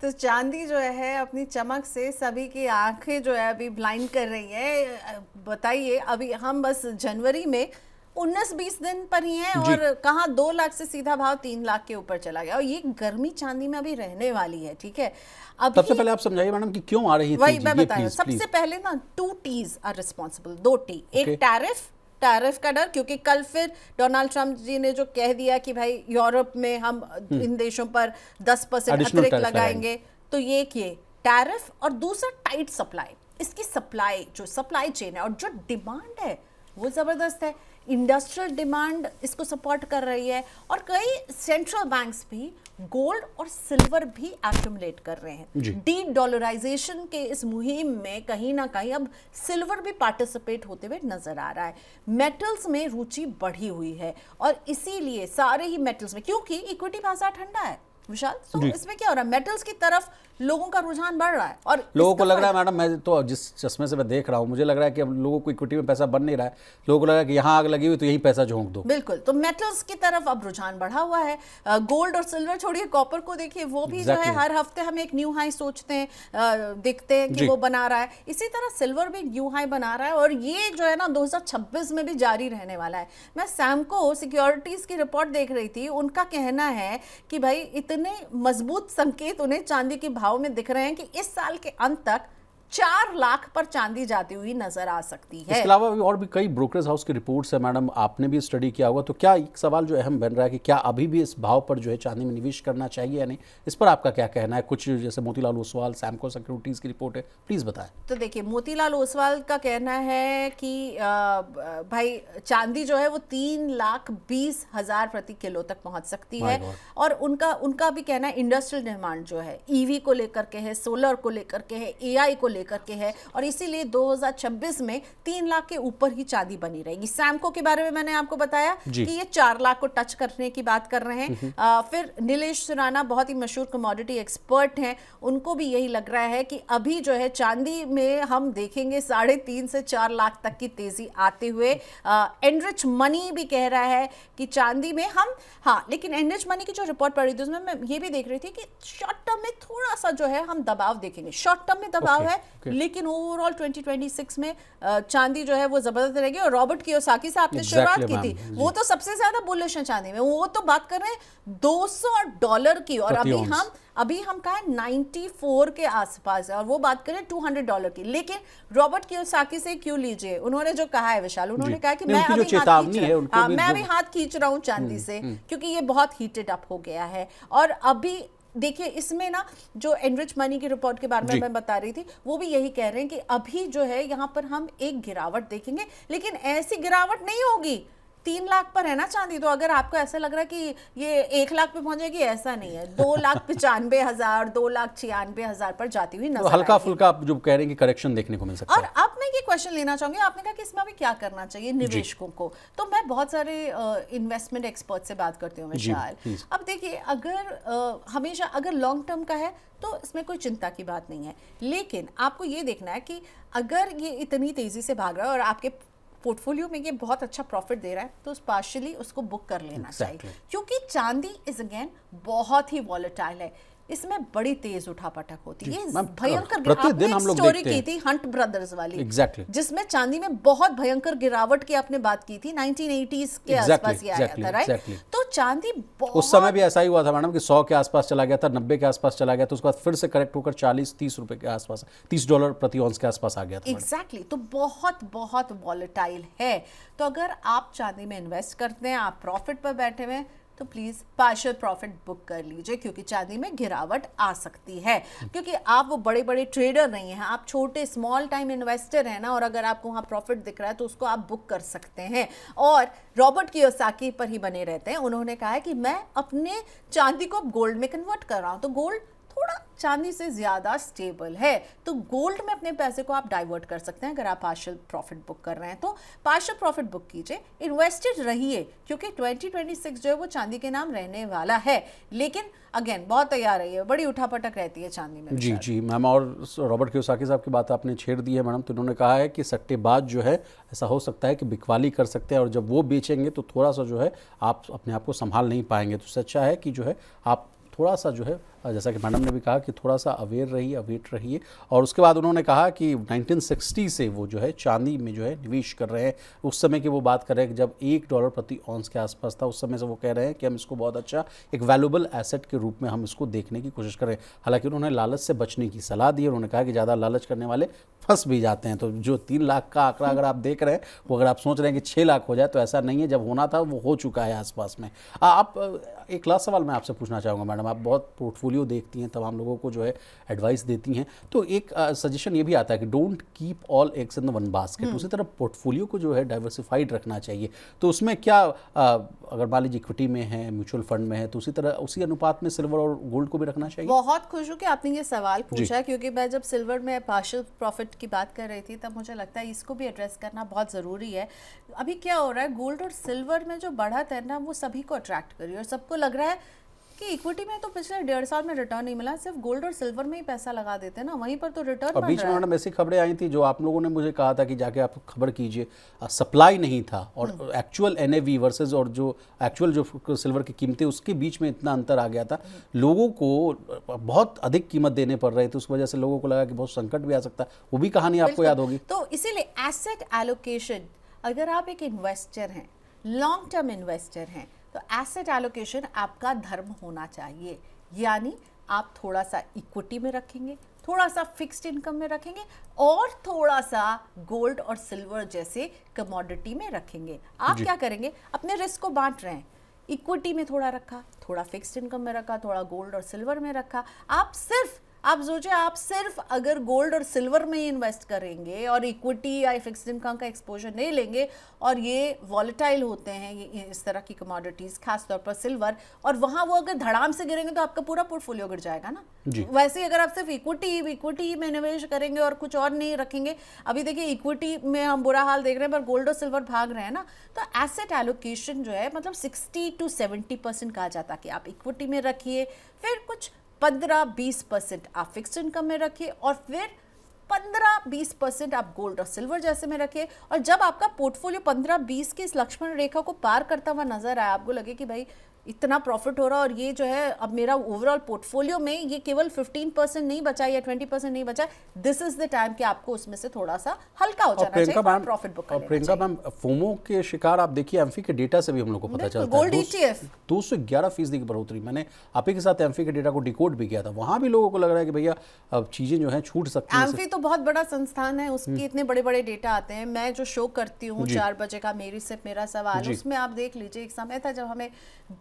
तो चांदी जो है अपनी चमक से सभी की आंखें जो है अभी ब्लाइंड कर रही है। बताइए, अभी हम बस जनवरी में 19-20 दिन पर ही हैं और कहाँ 2 लाख से सीधा भाव 3 लाख के ऊपर चला गया। और ये गर्मी चांदी में अभी रहने वाली है, ठीक है। अब सबसे पहले आप समझाइए मैडम कि क्यों आ रही है वही तेजी? मैं ये बता रही हूँ। प्लीज सबसे पहले ना 2 T's आर रिस्पॉन्सिबल, 2 T। एक टैरिफ का डर, क्योंकि कल फिर डोनाल्ड ट्रंप जी ने जो कह दिया कि भाई यूरोप में हम इन देशों पर 10% अतिरिक्त लगाएंगे, तो ये टैरिफ और दूसरा टाइट सप्लाई। इसकी सप्लाई, जो सप्लाई चेन है और जो डिमांड है वो जबरदस्त है। इंडस्ट्रियल डिमांड इसको सपोर्ट कर रही है और कई सेंट्रल बैंक्स भी गोल्ड और सिल्वर भी एक्यूमुलेट कर रहे हैं। डी डॉलराइजेशन के इस मुहिम में कहीं ना कहीं अब सिल्वर भी पार्टिसिपेट होते हुए नजर आ रहा है। मेटल्स में रुचि बढ़ी हुई है और इसीलिए सारे ही मेटल्स में, क्योंकि इक्विटी बाजार ठंडा है विशाल, तो इसमें क्या हो रहा है, मेटल्स की तरफ लोगों का रुझान बढ़ रहा है। और लोगों को लग रहा है मैडम, मैं तो जिस चश्मे से मैं देख रहा हूँ, मुझे लग रहा है कि अब लोगों को इक्विटी में पैसा बन नहीं रहा है। लोगों को लग रहा है कि यहाँ आग लगी हुई तो यही पैसा झोंक दो। बिल्कुल, तो मेटल्स की तरफ अब रुझान बढ़ा हुआ है। गोल्ड और सिल्वर छोड़िए, कॉपर को देखिए, वो भी जो है हर हफ्ते हम एक न्यू हाई सोचते हैं, देखते हैं कि वो बना रहा है। इसी तरह सिल्वर भी न्यू हाई बना रहा है और ये जो है ना 2026 में भी जारी रहने वाला है। मैं सैमको सिक्योरिटीज की रिपोर्ट देख रही थी, उनका कहना है कि भाई इतने मजबूत संकेत उन्हें चांदी के भाव में दिख रहे हैं कि इस साल के अंत तक 4 लाख पर चांदी जाती हुई नजर आ सकती है। इसके अलावा और भी कई ब्रोकरेज हाउस की रिपोर्ट्स है मैडम, आपने भी स्टडी किया होगा, तो क्या एक सवाल जो अहम बन रहा है कि क्या अभी भी इस भाव पर जो है चांदी में निवेश करना चाहिए या नहीं? इस पर आपका क्या कहना है? कुछ जैसे मोतीलाल ओसवाल, सैमको सिक्योरिटीज की रिपोर्ट है, प्लीज बताएं। तो देखिए, मोतीलाल ओसवाल का कहना है कि भाई चांदी जो है वो 3,20,000 प्रति किलो तक पहुंच सकती है। और उनका भी कहना है इंडस्ट्रियल डिमांड जो है ईवी को लेकर के है, सोलर को लेकर के है, एआई को लेकर के है और इसीलिए 2026 में 3 लाख के ऊपर ही चांदी बनी रहेगी। सैमको के बारे में मैंने आपको बताया कि ये 4 लाख को टच करने की बात कर रहे हैं। फिर नीलेश सुराना बहुत ही मशहूर कमोडिटी एक्सपर्ट हैं, उनको भी यही लग रहा है कि अभी जो है चांदी में हम देखेंगे 3.5 से 4 लाख तक की तेजी आते हुए। एनरिच मनी भी कह रहा है कि चांदी में हम, हाँ, लेकिन एनरिच मनी की जो रिपोर्ट पढ़ी थी उसमें मैं ये भी देख रही थी कि शॉर्ट टर्म में थोड़ा सा जो है हम दबाव देखेंगे। शॉर्ट टर्म में दबाव है, लेकिन ओवरऑल 2026 में चांदी जो है वो जबरदस्त रहेगी। और रॉबर्ट कियोसाकी से आपने शुरुआत की थी, वो तो सबसे ज्यादा बुलिश है चांदी में, वो तो बात कर रहे हैं $200 की और अभी हम कहा 94 के आसपास है और वो बात करें $200 की। लेकिन रॉबर्ट कियोसाकी से क्यों लीजिए, उन्होंने जो कहा है विशाल, उन्होंने कहा कि मैं अभी हाथ खींच रहा हूं चांदी से क्योंकि ये बहुत हीटेड अप हो गया है। और अभी देखिए इसमें ना जो एनरिच मनी की रिपोर्ट के बारे में मैं बता रही थी, वो भी यही कह रहे हैं कि अभी जो है यहाँ पर हम एक गिरावट देखेंगे, लेकिन ऐसी गिरावट नहीं होगी। 3 लाख पर है ना चांदी, तो अगर आपको ऐसा लग रहा है कि ये 1 लाख पे पहुंचेगी, ऐसा नहीं है। 2,95,000, 2,96,000 पर जाती हुई नजर हल्का फुल्का आप जो कह रहे हैं कि करेक्शन देखने को मिल सकता है। और अब मैं ये क्वेश्चन लेना चाहूंगी, आपने कहा कि इसमें अभी क्या करना चाहिए निवेशकों को, तो मैं बहुत सारे इन्वेस्टमेंट एक्सपर्ट से बात करती हूँ विशाल। अब देखिए, अगर हमेशा अगर लॉन्ग टर्म का है तो इसमें कोई चिंता की बात नहीं है, लेकिन आपको ये देखना है कि अगर ये इतनी तेजी से भाग रहा है और आपके पोर्टफोलियो में ये बहुत अच्छा प्रॉफिट दे रहा है, तो पार्शियली उसको बुक कर लेना चाहिए, क्योंकि चांदी इज अगेन बहुत ही वॉलेटाइल है। इसमें बड़ी तेज उठापटक होती है। भयंकर स्टोरी की थी हंट ब्रदर्स वाली, जिसमें चांदी में बहुत भयंकर गिरावट की आपने बात की थी, 1980s के आसपास ये आया था, राइट? तो चांदी उस समय भी ऐसा ही हुआ था मैडम कि 100 के आसपास चला गया था, 90 के आसपास चला गया, तो उसके बाद फिर से करेक्ट होकर 40-30 रुपए के आसपास, $30 प्रति ऑन्स के आसपास आ गया था। एग्जैक्टली, तो बहुत बहुत वॉलेटाइल है। तो अगर आप चांदी में इन्वेस्ट करते हैं, आप प्रॉफिट पर बैठे हुए हैं, तो प्लीज पार्शियल प्रॉफिट बुक कर लीजिए, क्योंकि चांदी में गिरावट आ सकती है। क्योंकि आप वो बड़े बड़े ट्रेडर नहीं हैं, आप छोटे स्मॉल टाइम इन्वेस्टर हैं ना, और अगर आपको वहाँ प्रॉफिट दिख रहा है तो उसको आप बुक कर सकते हैं। और रॉबर्ट कियोसाकी पर ही बने रहते हैं, उन्होंने कहा है कि मैं अपने चांदी को गोल्ड में कन्वर्ट कर रहा हूँ, तो गोल्ड थोड़ा चांदी से ज्यादा स्टेबल है। तो गोल्ड में अपने पैसे को आप डाइवर्ट कर सकते हैं। अगर आप पार्शियल प्रॉफिट बुक कर रहे हैं तो पार्शियल प्रॉफिट बुक कीजिए, इन्वेस्टेड रहिए, क्योंकि 2026 जो है वो चांदी के नाम रहने वाला है। लेकिन अगेन बहुत तैयार रहिए, बड़ी उठापटक रहती है चांदी में। जी जी मैम, और रॉबर्ट कियोसाकी साहब की बात आपने छेड़ दी है मैडम, तो उन्होंने कहा है कि सट्टेबाज जो है ऐसा हो सकता है कि बिकवाली कर सकते हैं, और जब वो बेचेंगे तो थोड़ा सा जो है आप अपने आप को संभाल नहीं पाएंगे। तो इससे अच्छा है कि जो है आप थोड़ा सा जो है, जैसा कि मैडम ने भी कहा कि थोड़ा सा अवेयर रहिए, अवेट रहिए। और उसके बाद उन्होंने कहा कि 1960 से वो जो है चांदी में जो है निवेश कर रहे हैं। उस समय की वो बात कर रहे हैं कि जब $1 प्रति ऑन्स के आसपास था, उस समय से वो कह रहे हैं कि हम इसको बहुत अच्छा एक वैल्यूएबल एसेट के रूप में हम इसको देखने की कोशिश कर रहे हैं। हालांकि उन्होंने लालच से बचने की सलाह दी, उन्होंने कहा कि ज़्यादा लालच करने वाले फंस भी जाते हैं। तो जो 3 लाख का आंकड़ा अगर आप देख रहे हैं, वो अगर आप सोच रहे हैं कि 6 लाख हो जाए, तो ऐसा नहीं है। जब होना था वो हो चुका है आसपास में। आप एक लास्ट सवाल मैं आपसे पूछना चाहूँगा मैडम, आप बहुत पोर्टफोलियो देखती हैं, तमाम लोगों को जो है एडवाइस देती हैं, तो एक सजेशन ये भी आता है कि don't keep all eggs in the one basket. उसी तरह पोर्टफोलियो को जो है डाइवर्सिफाइड रखना चाहिए। तो उसमें क्या अगर मान लीजिए इक्विटी में है, म्यूचुअल फंड में है, तो उसी तरह उसी अनुपात में सिल्वर और गोल्ड को भी रखना चाहिए। बहुत खुश हूँ कि आपने ये सवाल पूछा है, क्योंकि मैं जब सिल्वर में पार्शियल प्रॉफिट की बात कर रही थी तब मुझे लगता है इसको भी एड्रेस करना बहुत ज़रूरी है। अभी क्या हो रहा है, गोल्ड और सिल्वर में जो बढ़त है ना, वो सभी को अट्रैक्ट करी, और सबको लग रहा है कि इक्विटी में तो पिछले 1.5 साल में रिटर्न नहीं मिला, सिर्फ गोल्ड और सिल्वर में ही पैसा लगा देते हैं ना, वहीं पर तो रिटर्न और बीच में मैडम ऐसी खबरें आई थी जो आप लोगों ने मुझे कहा था कि जाके आप खबर कीजिए, सप्लाई नहीं था और एक्चुअल एनएवी वर्सेस और जो एक्चुअल जो सिल्वर की कीमतें, उसके बीच में इतना अंतर आ गया था, लोगों को बहुत अधिक कीमत देने पड़ रही थी। उस वजह से लोगों को लगा कि बहुत संकट भी आ सकता है। वो भी कहानी आपको याद होगी। तो इसीलिए एसेट एलोकेशन, अगर आप एक इन्वेस्टर हैं, लॉन्ग टर्म इन्वेस्टर हैं, तो एसेट एलोकेशन आपका धर्म होना चाहिए। यानी आप थोड़ा सा इक्विटी में रखेंगे, थोड़ा सा फिक्स्ड इनकम में रखेंगे, और थोड़ा सा गोल्ड और सिल्वर जैसे कमोडिटी में रखेंगे। आप क्या करेंगे, अपने रिस्क को बांट रहे हैं, इक्विटी में थोड़ा रखा, थोड़ा फिक्स्ड इनकम में रखा, थोड़ा गोल्ड और सिल्वर में रखा। आप सोचिए, आप सिर्फ अगर गोल्ड और सिल्वर में ही इन्वेस्ट करेंगे और इक्विटी या फिक्स्ड इनकम का एक्सपोजर नहीं लेंगे, और ये वॉलेटाइल होते हैं ये इस तरह की कमोडिटीज, खासतौर पर सिल्वर, और वहां वो अगर धड़ाम से गिरेंगे तो आपका पूरा पोर्टफोलियो गिर जाएगा ना। वैसे ही अगर आप सिर्फ इक्विटी में निवेश करेंगे और कुछ और नहीं रखेंगे, अभी देखिए इक्विटी में हम बुरा हाल देख रहे हैं, पर गोल्ड और सिल्वर भाग रहे हैं ना। तो एसेट एलोकेशन जो है, मतलब 60 to 70% कहा जाता है कि आप इक्विटी में रखिए, फिर कुछ 15-20% आप फिक्स्ड इनकम में रखिए, और फिर 15-20% आप गोल्ड और सिल्वर जैसे में रखिए। और जब आपका पोर्टफोलियो 15-20 की इस लक्ष्मण रेखा को पार करता हुआ नजर आए, आपको लगे कि भाई इतना प्रॉफिट हो रहा है, और ये जो है अब मेरा ओवरऑल पोर्टफोलियो में ये केवल 15% नहीं बचा या 20% नहीं बचा, दिस इज द टाइम कि आपको उसमें से थोड़ा सा हल्का हो जाना चाहिए और प्रॉफिट बुक करना चाहिए। प्रियंका मैम, फोमो के शिकार आप देखिए, एम्फी के डेटा से भी हम लोग को पता चलता है। गोल्ड ETF 211% की बढ़ोतरी। मैंने आप ही के साथ एम्फी के डेटा को डिकोड भी किया था, वहां भी लोगों को लग रहा है कि भैया अब चीजें जो है छूट सकती हैं। एम्फी तो बहुत बड़ा संस्थान है, उसके इतने बड़े बड़े डेटा आते हैं। मैं जो शो करती हूँ 4 बजे का, मेरी सिर्फ मेरा सवाल, उसमें आप देख लीजिए, एक समय था जब हमें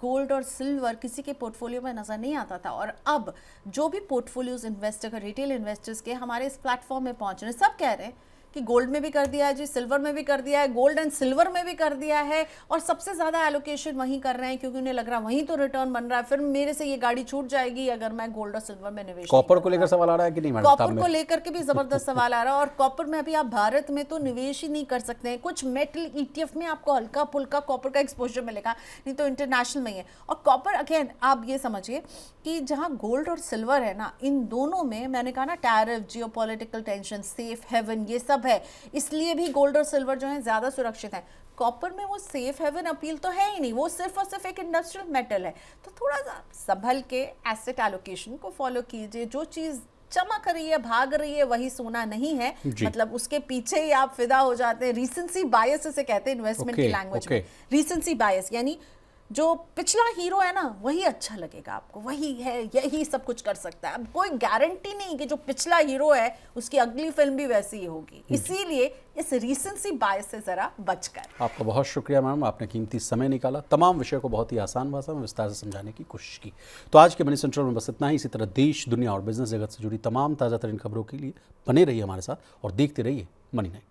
गोल्ड और सिल्वर किसी के पोर्टफोलियो में नजर नहीं आता था, और अब जो भी पोर्टफोलियोज इन्वेस्टर, रिटेल इन्वेस्टर्स के हमारे इस प्लेटफॉर्म में पहुंच रहे हैं, सब कह रहे हैं कि गोल्ड में भी कर दिया है जी, सिल्वर में भी कर दिया है, गोल्ड एंड सिल्वर में भी कर दिया है, और सबसे ज्यादा एलोकेशन वहीं कर रहे हैं क्योंकि उन्हें लग रहा है वहीं तो रिटर्न बन रहा है, फिर मेरे से ये गाड़ी छूट जाएगी अगर मैं गोल्ड और सिल्वर में निवेश। कॉपर को लेकर सवाल आ रहा है कि नहीं मैडम? कॉपर को लेकर के भी जबरदस्त सवाल आ रहा है, और कॉपर में अभी आप भारत में तो निवेश ही नहीं कर सकते हैं। कुछ मेटल ETF में आपको हल्का फुल्का कॉपर का एक्सपोजर मिलेगा, नहीं तो इंटरनेशनल में ही है। और कॉपर अगेन आप ये समझिए कि जहां गोल्ड और सिल्वर है ना, इन दोनों में मैंने कहा ना, tariff, geopolitical tension, safe haven, ये सब है, इसलिए भी गोल्ड और सिल्वर जो है ज्यादा सुरक्षित है। कॉपर में वो सेफ हेवन अपील तो है ही नहीं, वो सिर्फ और सिर्फ एक इंडस्ट्रियल मेटल है। तो थोड़ा सा संभल के एसेट एलोकेशन को फॉलो कीजिए। जो चीज चमक रही है, भाग रही है, वही सोना नहीं है, मतलब उसके पीछे ही आप फिदा हो जाते हैं। रीसेंसी बायस इसे कहते हैं इन्वेस्टमेंट की लैंग्वेज में। रीसेंसी बायस यानी जो पिछला हीरो है ना, वही अच्छा लगेगा आपको, वही है, यही सब कुछ कर सकता है। अब कोई गारंटी नहीं कि जो पिछला हीरो है उसकी अगली फिल्म भी वैसी ही होगी, इसीलिए इस रीसेंसी बायस से जरा बचकर। आपका बहुत शुक्रिया मैम, आपने कीमती समय निकाला, तमाम विषय को बहुत ही आसान भाषा में विस्तार से समझाने की कोशिश की। तो आज के मनी सेंट्रल में बस इतना ही। इसी तरह देश, दुनिया और बिजनेस जगत से जुड़ी तमाम ताज़ा तरीन खबरों के लिए बने रहिए हमारे साथ और देखते रहिए मनी नाइट।